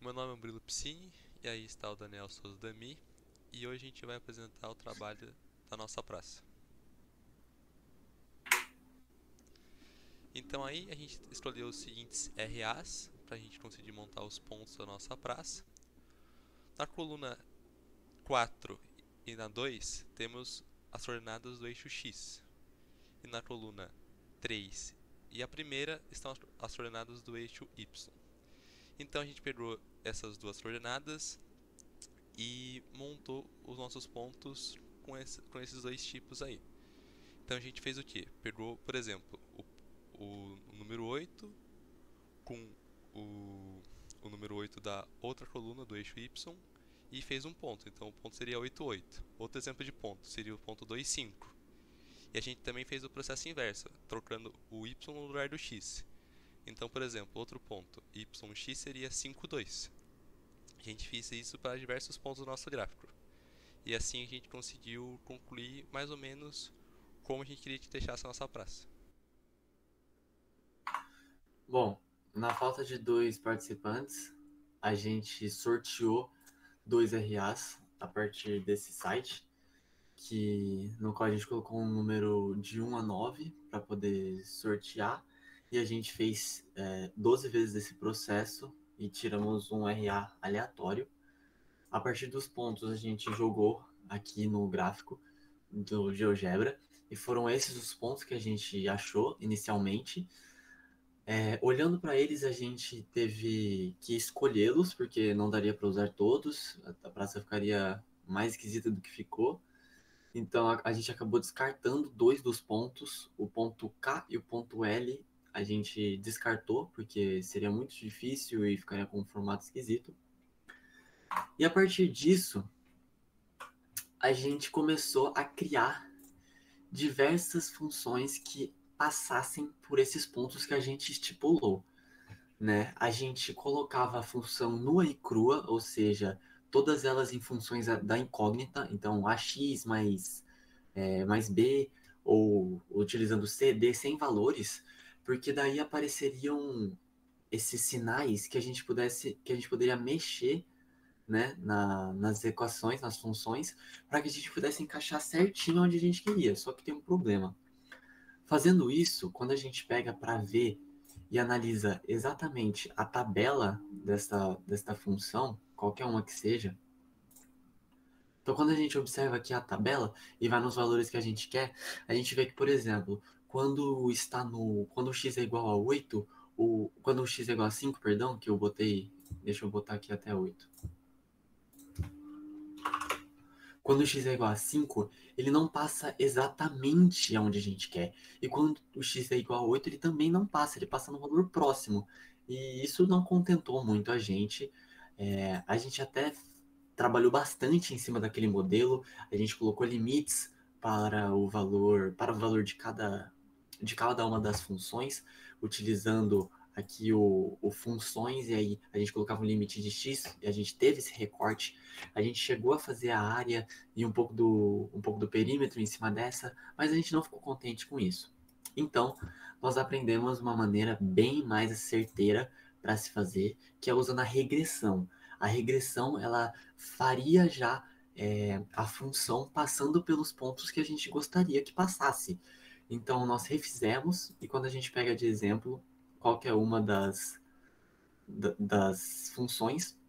Meu nome é Murilo Piscini e aí está o Daniel Souza Dami e hoje a gente vai apresentar o trabalho da nossa praça. Então aí a gente escolheu os seguintes RAs para a gente conseguir montar os pontos da nossa praça. Na coluna 4 e na 2 temos as coordenadas do eixo X. E na coluna 3 e a primeira estão as coordenadas do eixo Y. Então a gente pegou essas duas coordenadas e montou os nossos pontos com esses dois tipos aí. Então a gente fez o que? Pegou, por exemplo, o número 8 com o número 8 da outra coluna do eixo Y e fez um ponto. Então o ponto seria 8, 8. Outro exemplo de ponto seria o ponto 2, 5. E a gente também fez o processo inverso, trocando o Y no lugar do X. Então, por exemplo, outro ponto, YX seria 5, 2. A gente fez isso para diversos pontos do nosso gráfico. E assim a gente conseguiu concluir mais ou menos como a gente queria que deixasse a nossa praça. Bom, na falta de dois participantes, a gente sorteou dois RAs a partir desse site, no qual a gente colocou um número de 1 a 9 para poder sortear, e a gente fez 12 vezes esse processo e tiramos um RA aleatório. A partir dos pontos, a gente jogou aqui no gráfico do GeoGebra, e foram esses os pontos que a gente achou inicialmente. Olhando para eles, a gente teve que escolhê-los, porque não daria para usar todos, a praça ficaria mais esquisita do que ficou. Então a gente acabou descartando dois dos pontos, o ponto K e o ponto L. A gente descartou, porque seria muito difícil e ficaria com um formato esquisito. E a partir disso, a gente começou a criar diversas funções que passassem por esses pontos que a gente estipulou. Né? A gente colocava a função nua e crua, ou seja, todas elas em funções da incógnita, então AX mais B, ou utilizando C, D sem valores, porque daí apareceriam esses sinais que a gente poderia mexer, né, nas equações, nas funções, para que a gente pudesse encaixar certinho onde a gente queria. Só que tem um problema. Fazendo isso, quando a gente pega para ver e analisa exatamente a tabela desta função, qualquer uma que seja, então quando a gente observa aqui a tabela e vai nos valores que a gente quer, a gente vê que, por exemplo, quando o x é igual a 8, quando o x é igual a 5, perdão, que eu botei, deixa eu botar aqui até 8. Quando o x é igual a 5, ele não passa exatamente aonde a gente quer. E quando o x é igual a 8, ele também não passa, ele passa no valor próximo. E isso não contentou muito a gente. A gente até trabalhou bastante em cima daquele modelo, a gente colocou limites para o valor de cada uma das funções, utilizando aqui o funções, e aí a gente colocava um limite de x, e a gente teve esse recorte. A gente chegou a fazer a área e um pouco do perímetro em cima dessa, mas a gente não ficou contente com isso. Então, nós aprendemos uma maneira bem mais certeira para se fazer, que é usando a regressão. A regressão, ela faria já a função passando pelos pontos que a gente gostaria que passasse. Então, nós refizemos, e quando a gente pega de exemplo qualquer uma das funções,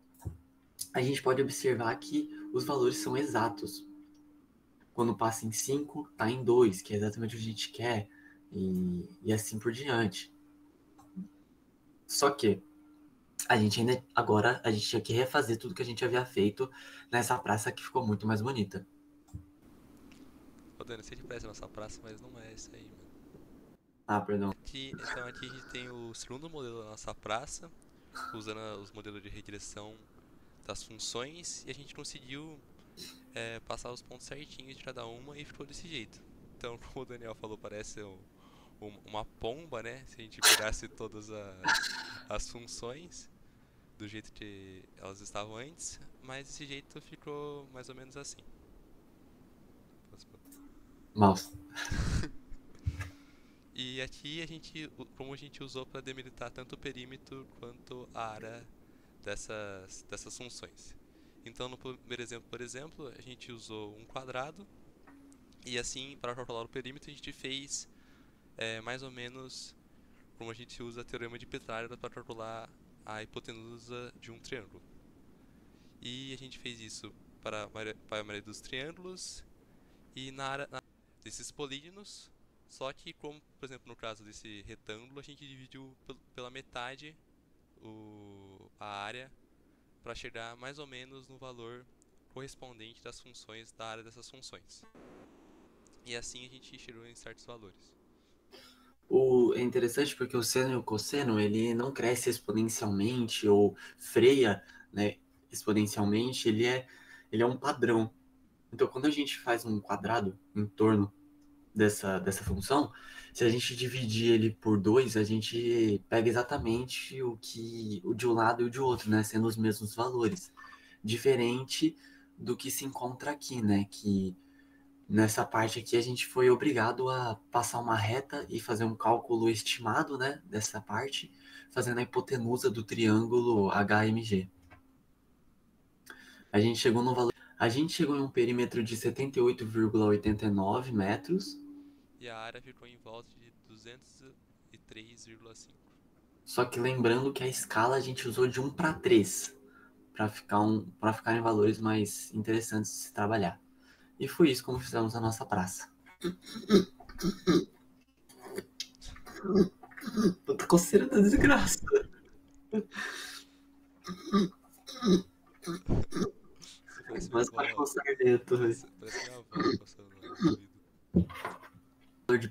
a gente pode observar que os valores são exatos. Quando passa em 5, está em 2, que é exatamente o que a gente quer, e assim por diante. Só que a gente tinha que refazer tudo que a gente havia feito nessa praça que ficou muito mais bonita. Ô Dani, sei que parece a nossa praça, mas não é isso aí, mano. Ah, perdão. Aqui a gente tem o segundo modelo da nossa praça, usando os modelos de regressão das funções, e a gente conseguiu passar os pontos certinhos de cada uma e ficou desse jeito. Então, como o Daniel falou, parece uma pomba, né? Se a gente pegasse todas as funções do jeito que elas estavam antes, mas desse jeito ficou mais ou menos assim. Mouse. E aqui como a gente usou para delimitar tanto o perímetro quanto a área dessas funções. Então, no primeiro exemplo, por exemplo, a gente usou um quadrado e assim, para calcular o perímetro, a gente fez mais ou menos como a gente usa o teorema de Petrarca para calcular a hipotenusa de um triângulo. E a gente fez isso para a maioria dos triângulos e na área desses polígonos, só que como, por exemplo, no caso desse retângulo, a gente dividiu pela metade a área para chegar mais ou menos no valor correspondente das funções da área dessas funções. E assim a gente chegou em certos valores. É interessante porque o seno e o cosseno, ele não cresce exponencialmente ou freia, né, exponencialmente, ele é um padrão. Então, quando a gente faz um quadrado em torno dessa função, se a gente dividir ele por 2, a gente pega exatamente o de um lado e o de outro, né, sendo os mesmos valores. Diferente do que se encontra aqui, né, que nessa parte aqui a gente foi obrigado a passar uma reta e fazer um cálculo estimado, né, dessa parte, fazendo a hipotenusa do triângulo HMG. A gente chegou no valor, a gente chegou em um perímetro de 78,89 metros. E a área ficou em volta de 203,5. Só que lembrando que a escala a gente usou de 1 para 3, para ficar em valores mais interessantes de se trabalhar. E foi isso como fizemos a nossa praça. Puta coceira da desgraça. Parece minha Mas pode avó. coçar dentro. Parece minha avó coçando no ouvido. Valor de